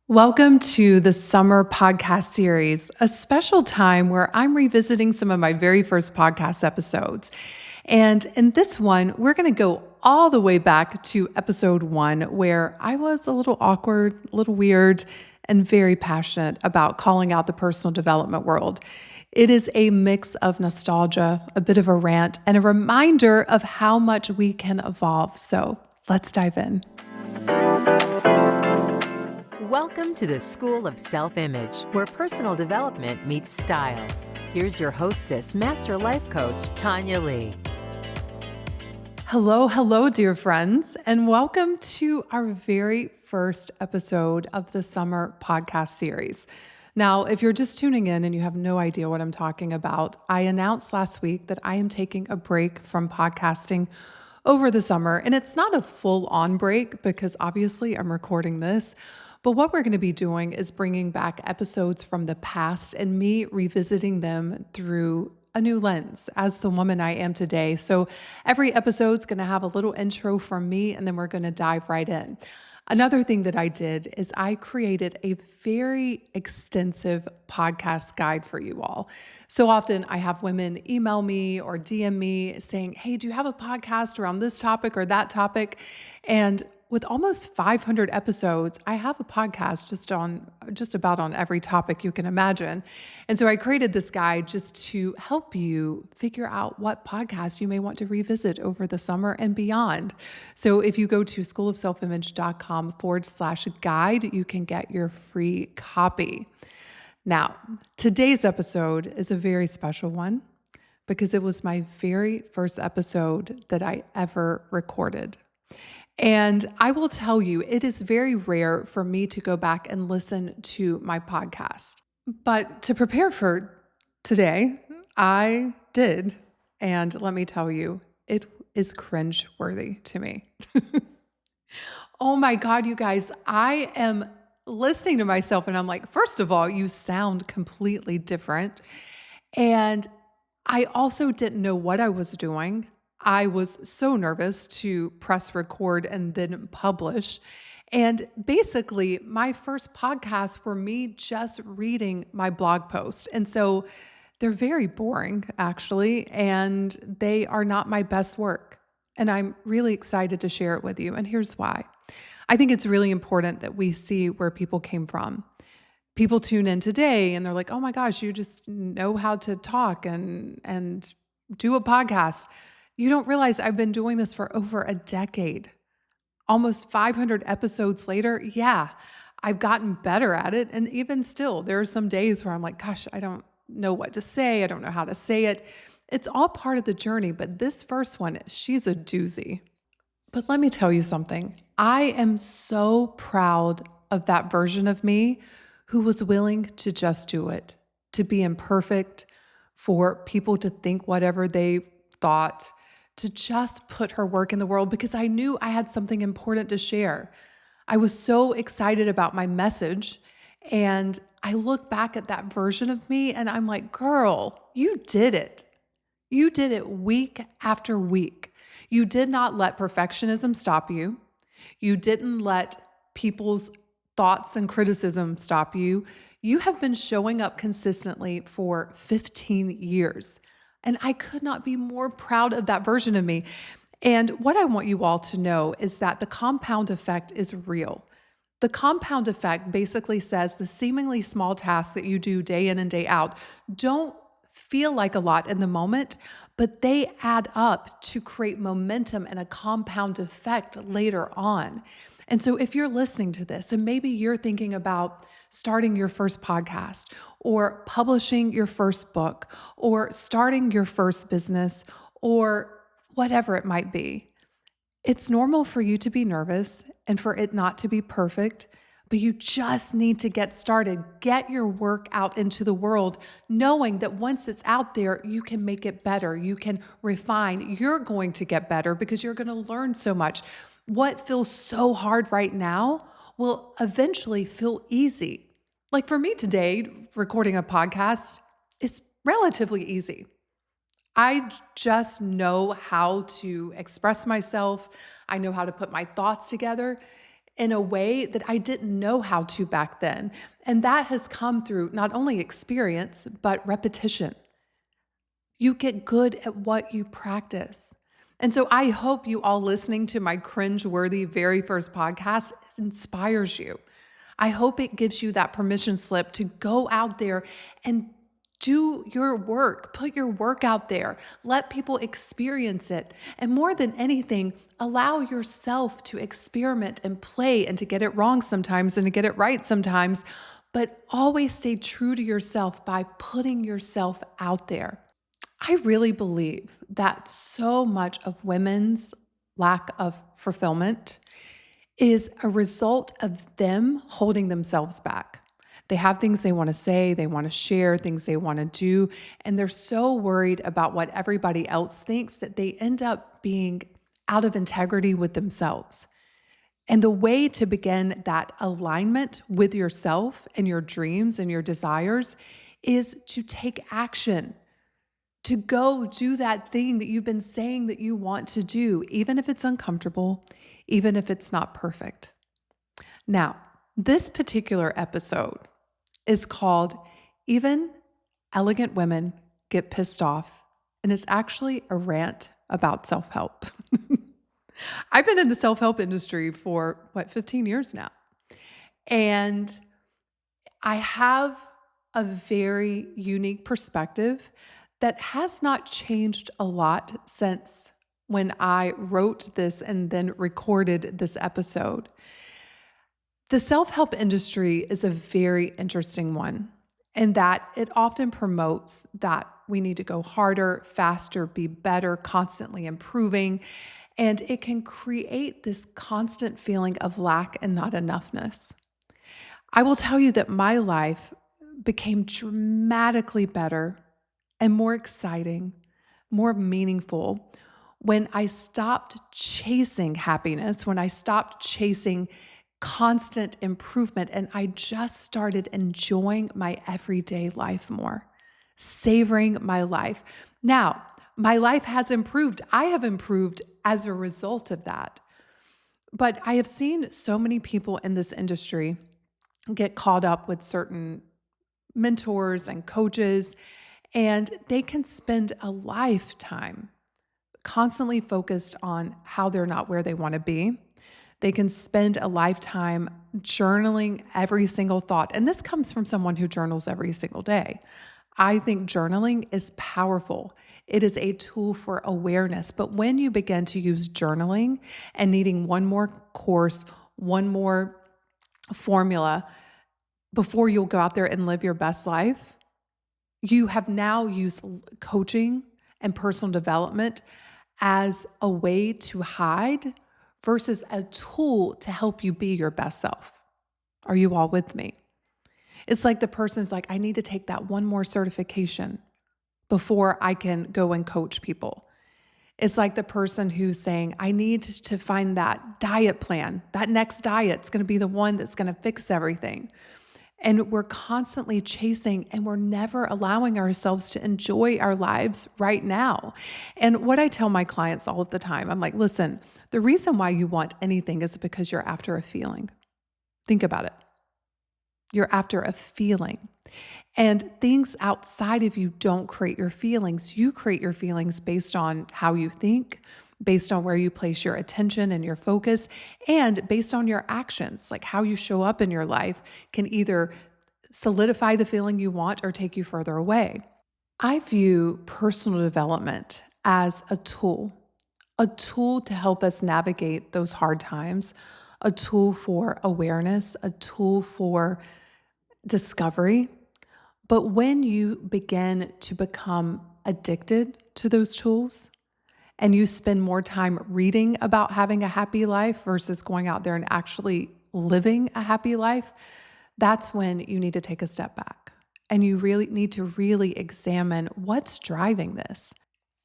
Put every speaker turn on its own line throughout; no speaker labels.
Welcome to the summer podcast series, a special time where I'm revisiting some of my very first podcast episodes. And in this one, we're going to go all the way back to episode 1, where I was a little awkward, a little weird, and very passionate about calling out the personal development world. It is a mix of nostalgia, a bit of a rant, and a reminder of how much we can evolve. So let's dive in.
Welcome to the School of Self-Image, where personal development meets style. Here's your hostess, Master Life Coach, Tonya Leigh.
Hello, dear friends, and welcome to our very first episode of the summer podcast series. Now, if you're just tuning in and you have no idea what I'm talking about, I announced last week that I am taking a break from podcasting over the summer, and it's not a full-on break because obviously I'm recording this. But what we're going to be doing is bringing back episodes from the past and me revisiting them through a new lens as the woman I am today. So every episode's going to have a little intro from me, and then we're going to dive right in. Another thing that I did is I created a very extensive podcast guide for you all. So often I have women email me or DM me saying, hey, do you have a podcast around this topic or that topic? And with almost 500 episodes, I have a podcast just about on every topic you can imagine. And so I created this guide just to help you figure out what podcasts you may want to revisit over the summer and beyond. So if you go to schoolofselfimage.com/guide, you can get your free copy. Now, today's episode is a very special one because it was my very first episode that I ever recorded. And I will tell you, it is very rare for me to go back and listen to my podcast. But to prepare for today, I did. And let me tell you, it is cringe-worthy to me. Oh my God, you guys, I am listening to myself and I'm like, first of all, you sound completely different. And I also didn't know what I was doing. I was so nervous to press record and then publish. And basically, my first podcasts were me just reading my blog post. And so they're very boring, actually, and they are not my best work. And I'm really excited to share it with you. And here's why. I think it's really important that we see where people came from. People tune in today and they're like, oh my gosh, you just know how to talk and do a podcast. You don't realize I've been doing this for over a decade. Almost 500 episodes later, yeah, I've gotten better at it. And even still, there are some days where I'm like, gosh, I don't know what to say. I don't know how to say it. It's all part of the journey. But this first one, she's a doozy. But let me tell you something. I am so proud of that version of me who was willing to just do it, to be imperfect, for people to think whatever they thought, to just put her work in the world because I knew I had something important to share. I was so excited about my message, and I look back at that version of me and I'm like, girl, you did it. You did it week after week. You did not let perfectionism stop you. You didn't let people's thoughts and criticism stop you. You have been showing up consistently for 15 years. And I could not be more proud of that version of me. And what I want you all to know is that the compound effect is real. The compound effect basically says the seemingly small tasks that you do day in and day out don't feel like a lot in the moment, but they add up to create momentum and a compound effect later on. And so if you're listening to this and maybe you're thinking about starting your first podcast or publishing your first book or starting your first business or whatever it might be, it's normal for you to be nervous and for it not to be perfect, but you just need to get started. Get your work out into the world, knowing that once it's out there, you can make it better. You can refine. You're going to get better because you're going to learn so much. What feels so hard right now will eventually feel easy. Like for me today, recording a podcast is relatively easy. I just know how to express myself. I know how to put my thoughts together. in a way that I didn't know how to back then. And that has come through not only experience, but repetition. You get good at what you practice. And so I hope you all listening to my cringe-worthy very first podcast inspires you. I hope it gives you that permission slip to go out there and do your work, put your work out there, let people experience it. And more than anything, allow yourself to experiment and play and to get it wrong sometimes and to get it right sometimes, but always stay true to yourself by putting yourself out there. I really believe that so much of women's lack of fulfillment is a result of them holding themselves back. They have things they want to say, they want to share, things they want to do, and they're so worried about what everybody else thinks that they end up being out of integrity with themselves. And the way to begin that alignment with yourself and your dreams and your desires is to take action, to go do that thing that you've been saying that you want to do, even if it's uncomfortable, even if it's not perfect. Now, this particular episode is called Even Elegant Women Get Pissed Off, and it's actually a rant about self-help. I've been in the self-help industry for 15 years now. And I have a very unique perspective that has not changed a lot since when I wrote this and then recorded this episode. The self-help industry is a very interesting one in that it often promotes that we need to go harder, faster, be better, constantly improving, and it can create this constant feeling of lack and not enoughness. I will tell you that my life became dramatically better and more exciting, more meaningful when I stopped chasing happiness, when I stopped chasing constant improvement, and I just started enjoying my everyday life more, savoring my life. Now, my life has improved. I have improved as a result of that. But I have seen so many people in this industry get caught up with certain mentors and coaches, and they can spend a lifetime constantly focused on how they're not where they want to be. They can spend a lifetime journaling every single thought. And this comes from someone who journals every single day. I think journaling is powerful. It is a tool for awareness. But when you begin to use journaling and needing one more course, one more formula before you'll go out there and live your best life, you have now used coaching and personal development as a way to hide versus a tool to help you be your best self. Are you all with me? It's like the person's like, I need to take that one more certification before I can go and coach people. It's like the person who's saying, I need to find that diet plan. That next diet's going to be the one that's going to fix everything. And we're constantly chasing and we're never allowing ourselves to enjoy our lives right now. And what I tell my clients all of the time, I'm like, listen, the reason why you want anything is because you're after a feeling. Think about it. You're after a feeling. And things outside of you don't create your feelings. You create your feelings based on how you think, based on where you place your attention and your focus, and based on your actions, like how you show up in your life can either solidify the feeling you want or take you further away. I view personal development as a tool to help us navigate those hard times, a tool for awareness, a tool for discovery. But when you begin to become addicted to those tools and you spend more time reading about having a happy life versus going out there and actually living a happy life, that's when you need to take a step back and you really need to examine what's driving this.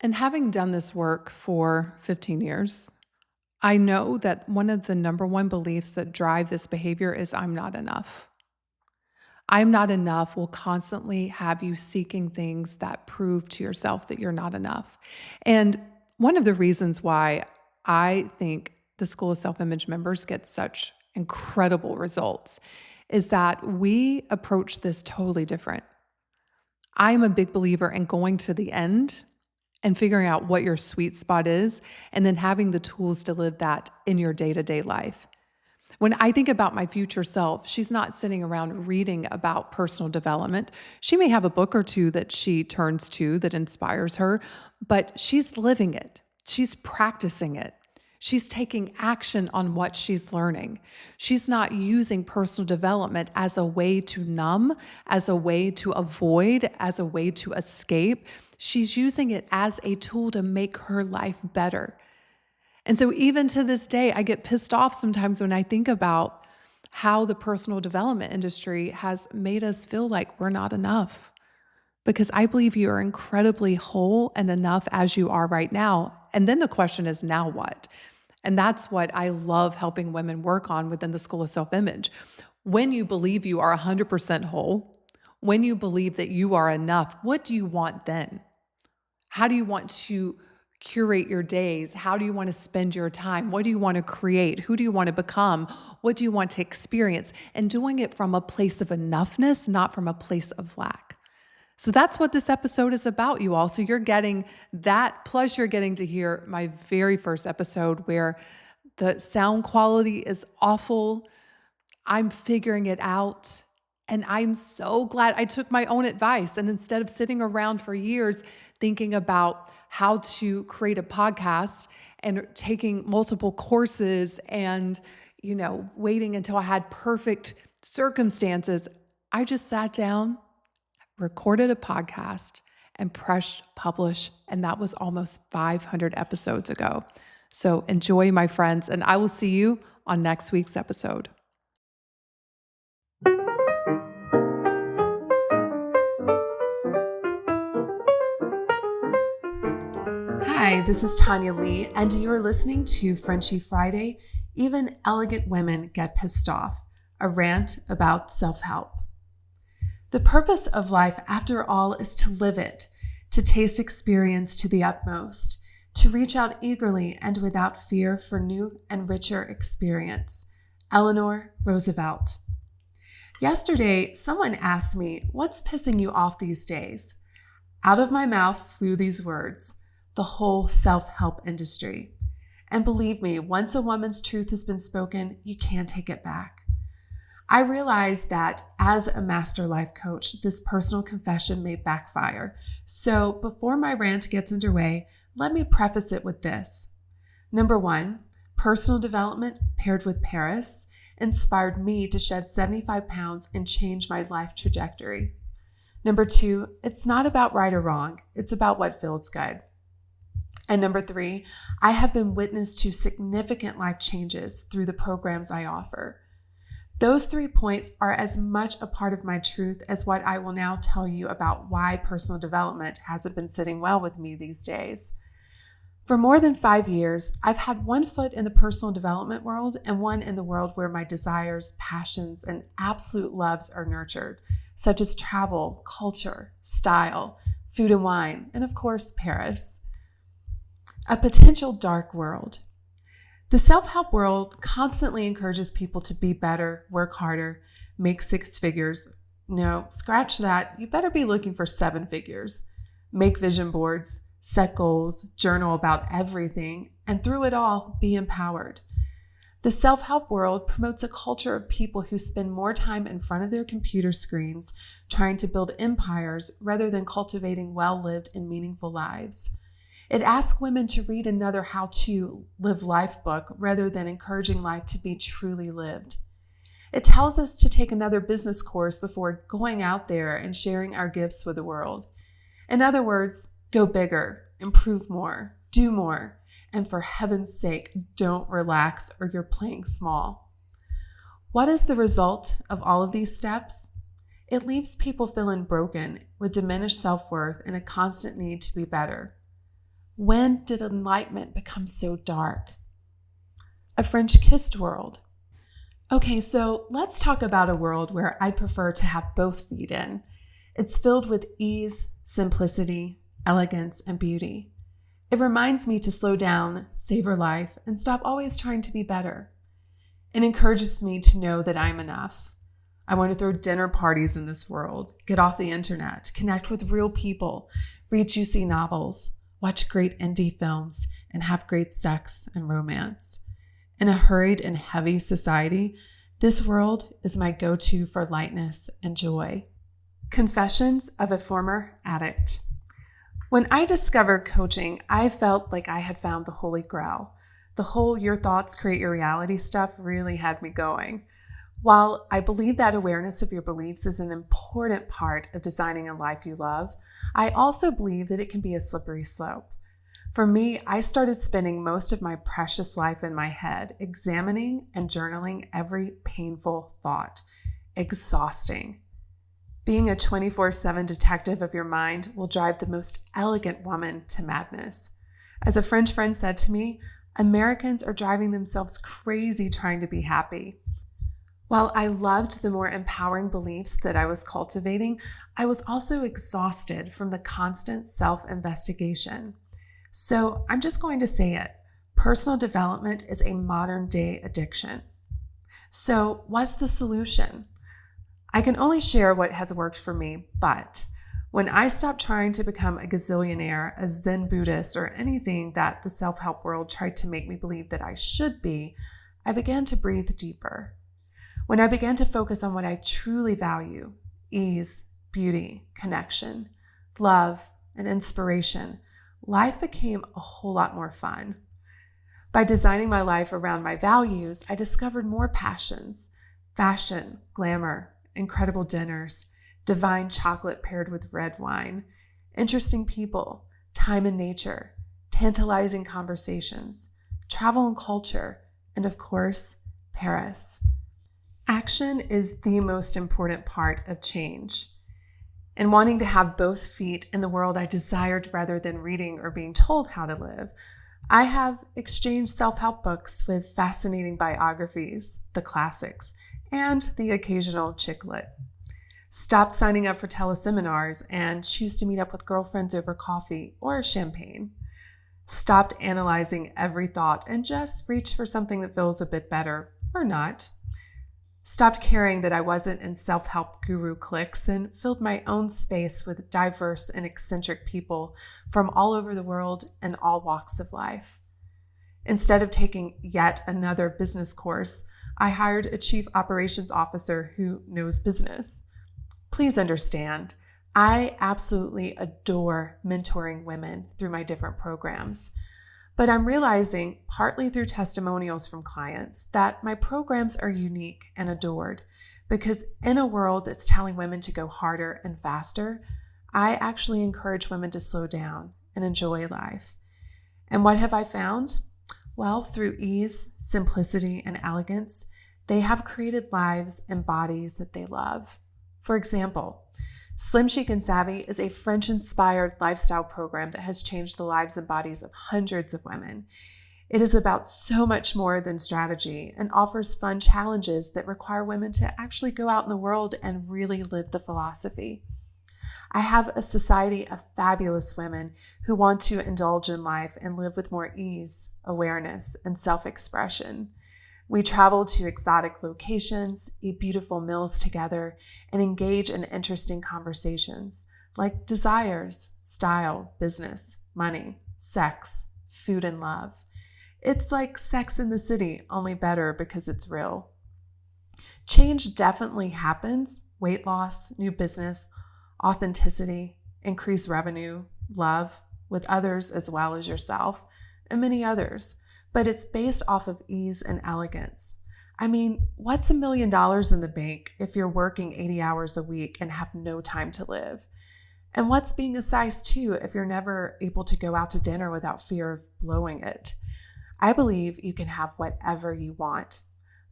And having done this work for 15 years, I know that one of the number one beliefs that drive this behavior is I'm not enough. I'm not enough will constantly have you seeking things that prove to yourself that you're not enough. And one of the reasons why I think the School of Self-Image members get such incredible results is that we approach this totally different. I'm a big believer in going to the end and figuring out what your sweet spot is, and then having the tools to live that in your day-to-day life. When I think about my future self, she's not sitting around reading about personal development. She may have a book or two that she turns to that inspires her, but she's living it. She's practicing it. She's taking action on what she's learning. She's not using personal development as a way to numb, as a way to avoid, as a way to escape. She's using it as a tool to make her life better. And so even to this day, I get pissed off sometimes when I think about how the personal development industry has made us feel like we're not enough. Because I believe you are incredibly whole and enough as you are right now. And then the question is, now what? And that's what I love helping women work on within the School of Self-Image. When you believe you are 100% whole, when you believe that you are enough, what do you want then? How do you want to curate your days? How do you want to spend your time? What do you want to create? Who do you want to become? What do you want to experience? And doing it from a place of enoughness, not from a place of lack. So that's what this episode is about, you all. So you're getting that, plus you're getting to hear my very first episode where the sound quality is awful. I'm figuring it out. And I'm so glad I took my own advice. And instead of sitting around for years thinking about how to create a podcast and taking multiple courses and, waiting until I had perfect circumstances, I just sat down, recorded a podcast, and pressed publish. And that was almost 500 episodes ago. So enjoy, my friends, and I will see you on next week's episode. Hi, this is Tonya Leigh, and you're listening to Frenchie Friday, Even Elegant Women Get Pissed Off, a rant about self-help. The purpose of life, after all, is to live it, to taste experience to the utmost, to reach out eagerly and without fear for new and richer experience. Eleanor Roosevelt. Yesterday, someone asked me, "What's pissing you off these days?" Out of my mouth flew these words: the whole self-help industry. And believe me, once a woman's truth has been spoken, you can't take it back. I realized that as a master life coach, this personal confession may backfire. So before my rant gets underway, let me preface it with this. Number one, personal development paired with Paris inspired me to shed 75 pounds and change my life trajectory. Number two, it's not about right or wrong. It's about what feels good. And number three, I have been witness to significant life changes through the programs I offer. Those 3 points are as much a part of my truth as what I will now tell you about why personal development hasn't been sitting well with me these days. For more than 5 years, I've had one foot in the personal development world and one in the world where my desires, passions, and absolute loves are nurtured, such as travel, culture, style, food and wine, and of course, Paris. A potential dark world. The self-help world constantly encourages people to be better, work harder, make 6 figures. No, scratch that. You better be looking for 7 figures. Make vision boards, set goals, journal about everything, and through it all, be empowered. The self-help world promotes a culture of people who spend more time in front of their computer screens trying to build empires rather than cultivating well-lived and meaningful lives. It asks women to read another how-to live life book rather than encouraging life to be truly lived. It tells us to take another business course before going out there and sharing our gifts with the world. In other words, go bigger, improve more, do more, and for heaven's sake, don't relax or you're playing small. What is the result of all of these steps? It leaves people feeling broken with diminished self-worth and a constant need to be better. When did enlightenment become so dark? A French-kissed world. Okay, so let's talk about a world where I prefer to have both feet in. It's filled with ease, simplicity, elegance, and beauty. It reminds me to slow down, savor life, and stop always trying to be better. It encourages me to know that I'm enough. I want to throw dinner parties in this world, get off the internet, connect with real people, read juicy novels, watch great indie films, and have great sex and romance. In a hurried and heavy society, this world is my go-to for lightness and joy. Confessions of a Former Addict. When I discovered coaching, I felt like I had found the Holy Grail. The whole your thoughts create your reality stuff really had me going. While I believe that awareness of your beliefs is an important part of designing a life you love, I also believe that it can be a slippery slope. For me, I started spending most of my precious life in my head, examining and journaling every painful thought. Exhausting. Being a 24/7 detective of your mind will drive the most elegant woman to madness. As a French friend said to me, Americans are driving themselves crazy trying to be happy. While I loved the more empowering beliefs that I was cultivating, I was also exhausted from the constant self-investigation. So I'm just going to say it. Personal development is a modern day addiction. So what's the solution? I can only share what has worked for me, but when I stopped trying to become a gazillionaire, a Zen Buddhist, or anything that the self-help world tried to make me believe that I should be, I began to breathe deeper. When I began to focus on what I truly value, ease, beauty, connection, love, and inspiration, life became a whole lot more fun. By designing my life around my values, I discovered more passions: fashion, glamour, incredible dinners, divine chocolate paired with red wine, interesting people, time in nature, tantalizing conversations, travel and culture, and of course, Paris. Action is the most important part of change. And wanting to have both feet in the world I desired rather than reading or being told how to live, I have exchanged self-help books with fascinating biographies, the classics, and the occasional chick lit. Stopped signing up for teleseminars and choose to meet up with girlfriends over coffee or champagne. Stopped analyzing every thought and just reach for something that feels a bit better or not. Stopped caring that I wasn't in self-help guru cliques and filled my own space with diverse and eccentric people from all over the world and all walks of life. Instead of taking yet another business course, I hired a chief operations officer who knows business. Please understand, I absolutely adore mentoring women through my different programs. But I'm realizing, partly through testimonials from clients, that my programs are unique and adored because in a world that's telling women to go harder and faster, I actually encourage women to slow down and enjoy life. And what have I found? Well, through ease, simplicity, and elegance, they have created lives and bodies that they love. For example, Slim Chic and Savvy is a French-inspired lifestyle program that has changed the lives and bodies of hundreds of women. It is about so much more than strategy and offers fun challenges that require women to actually go out in the world and really live the philosophy. I have a society of fabulous women who want to indulge in life and live with more ease, awareness, and self-expression. We travel to exotic locations, eat beautiful meals together, and engage in interesting conversations like desires, style, business, money, sex, food, and love. It's like Sex in the City, only better because it's real. Change definitely happens: weight loss, new business, authenticity, increased revenue, love with others as well as yourself, and many others. But it's based off of ease and elegance. I mean, what's $1 million in the bank if you're working 80 hours a week and have no time to live? And what's being a size 2 if you're never able to go out to dinner without fear of blowing it? I believe you can have whatever you want,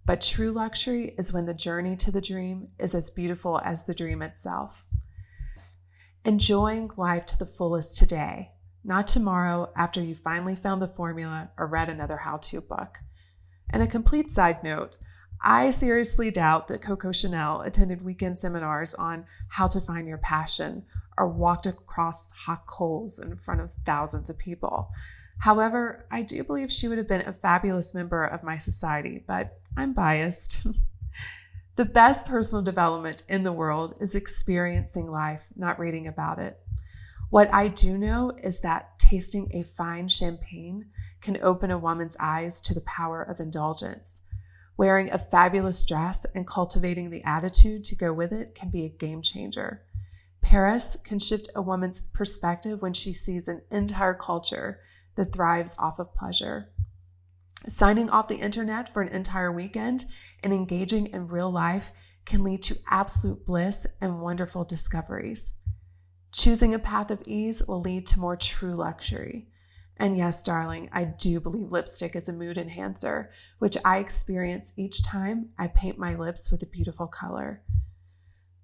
but true luxury is when the journey to the dream is as beautiful as the dream itself. Enjoying life to the fullest today, not tomorrow after you finally found the formula or read another how-to book. And a complete side note, I seriously doubt that Coco Chanel attended weekend seminars on how to find your passion or walked across hot coals in front of thousands of people. However, I do believe she would have been a fabulous member of my society, but I'm biased. The best personal development in the world is experiencing life, not reading about it. What I do know is that tasting a fine champagne can open a woman's eyes to the power of indulgence. Wearing a fabulous dress and cultivating the attitude to go with it can be a game changer. Paris can shift a woman's perspective when she sees an entire culture that thrives off of pleasure. Signing off the internet for an entire weekend and engaging in real life can lead to absolute bliss and wonderful discoveries. Choosing a path of ease will lead to more true luxury. And yes, darling, I do believe lipstick is a mood enhancer, which I experience each time I paint my lips with a beautiful color.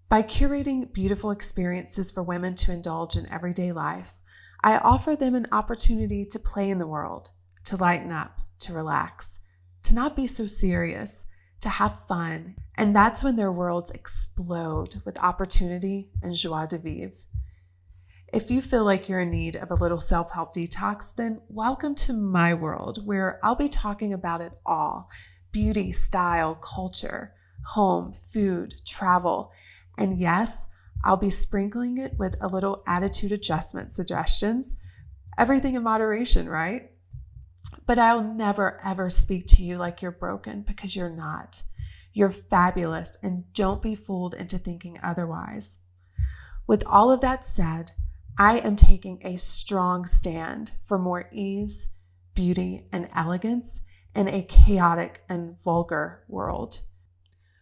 By curating beautiful experiences for women to indulge in everyday life, I offer them an opportunity to play in the world, to lighten up, to relax, to not be so serious, to have fun. And that's when their worlds explode with opportunity and joie de vivre. If you feel like you're in need of a little self-help detox, then welcome to my world, where I'll be talking about it all: beauty, style, culture, home, food, travel. And yes, I'll be sprinkling it with a little attitude adjustment suggestions. Everything in moderation, right? But I'll never, ever speak to you like you're broken, because you're not. You're fabulous, and don't be fooled into thinking otherwise. With all of that said, I am taking a strong stand for more ease, beauty, and elegance in a chaotic and vulgar world.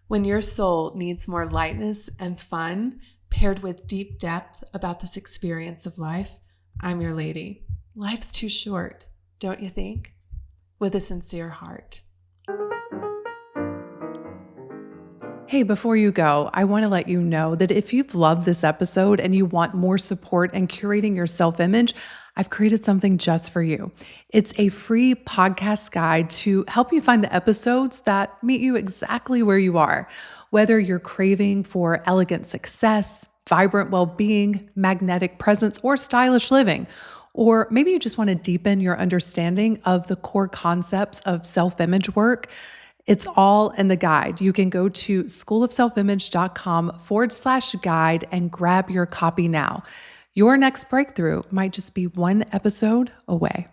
When your soul needs more lightness and fun, paired with deep depth about this experience of life, I'm your lady. Life's too short, don't you think? With a sincere heart. Hey, before you go, I want to let you know that if you've loved this episode and you want more support in curating your self-image, I've created something just for you. It's a free podcast guide to help you find the episodes that meet you exactly where you are, whether you're craving for elegant success, vibrant well-being, magnetic presence, or stylish living. Or maybe you just want to deepen your understanding of the core concepts of self-image work. It's all in the guide. You can go to schoolofselfimage.com/guide and grab your copy now. Your next breakthrough might just be one episode away.